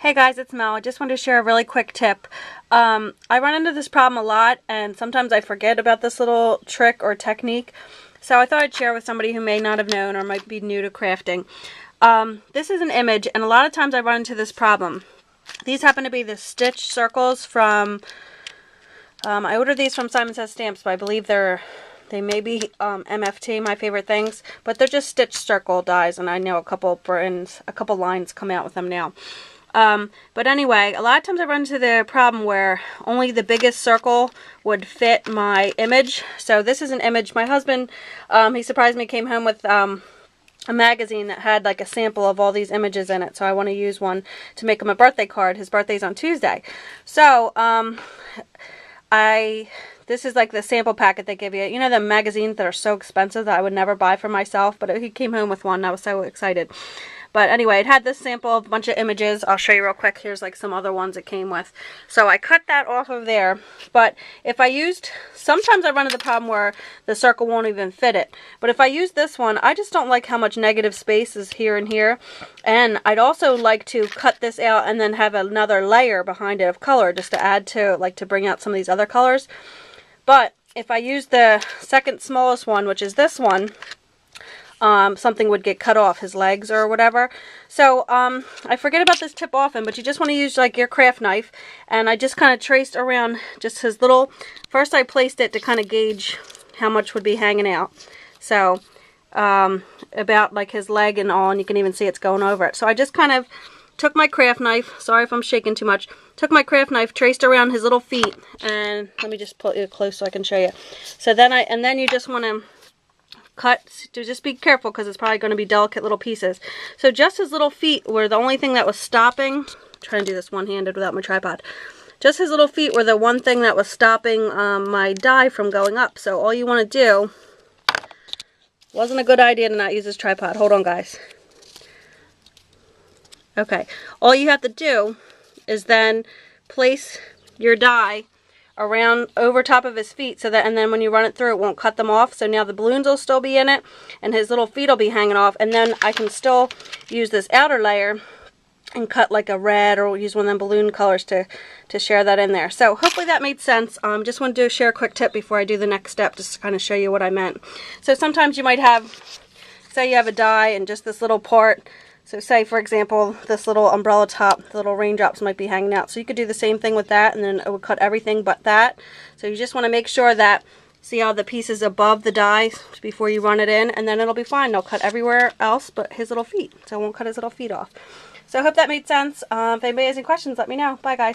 Hey guys, it's Mel. I just wanted to share a really quick tip. I run into this problem a lot, and sometimes I forget about this little trick or technique. So I thought I'd share with somebody who may not have known or might be new to crafting. This is an image, and a lot of times I run into this problem. These happen to be the stitch circles from, I ordered these from Simon Says Stamps, but I believe they may be MFT, my favorite things, but they're just stitch circle dies, and I know a couple lines come out with them now. But anyway, a lot of times I run into the problem where only the biggest circle would fit my image. So this is an image. My husband, he surprised me, came home with a magazine that had like a sample of all these images in it. So I want to use one to make him a birthday card. His birthday's on Tuesday. So this is like the sample packet they give you. You know the magazines that are so expensive that I would never buy for myself, but he came home with one and I was so excited. But anyway, it had this sample of a bunch of images. I'll show you real quick. Here's like some other ones it came with. So I cut that off of there. But if I used, sometimes I run into the problem where the circle won't even fit it. But if I use this one, I just don't like how much negative space is here and here. And I'd also like to cut this out and then have another layer behind it of color just to add to, like to bring out some of these other colors. But if I use the second smallest one, which is this one, something would get cut off, his legs or whatever. So I forget about this tip often, but you just want to use like your craft knife, and I just kind of traced around just his little, first I placed it to kind of gauge how much would be hanging out. So about like his leg and all, and you can even see it's going over it. So I just kind of took my craft knife, sorry if I'm shaking too much, took my craft knife, traced around his little feet, and let me just pull it close so I can show you. So then you just want to cut, to just be careful because it's probably going to be delicate little pieces. So just his little feet were the only thing that was stopping. I'm trying to do this one-handed without my tripod. Just his little feet were the one thing that was stopping my die from going up. So all you want to do, wasn't a good idea to not use this tripod. Hold on, guys. Okay, all you have to do is then place your die around over top of his feet, so that, and then when you run it through, it won't cut them off. So now the balloons will still be in it and his little feet will be hanging off, and then I can still use this outer layer and cut like a red, or use one of them balloon colors to share that in there. So hopefully that made sense. Just wanted to share a quick tip before I do the next step, just to kind of show you what I meant. So sometimes you might have, say you have a die and just this little part. So say, for example, this little umbrella top, the little raindrops might be hanging out. So you could do the same thing with that, and then it would cut everything but that. So you just want to make sure that, see how the piece is above the die before you run it in, and then it'll be fine. It'll cut everywhere else but his little feet. So it won't cut his little feet off. So I hope that made sense. If anybody has any questions, let me know. Bye, guys.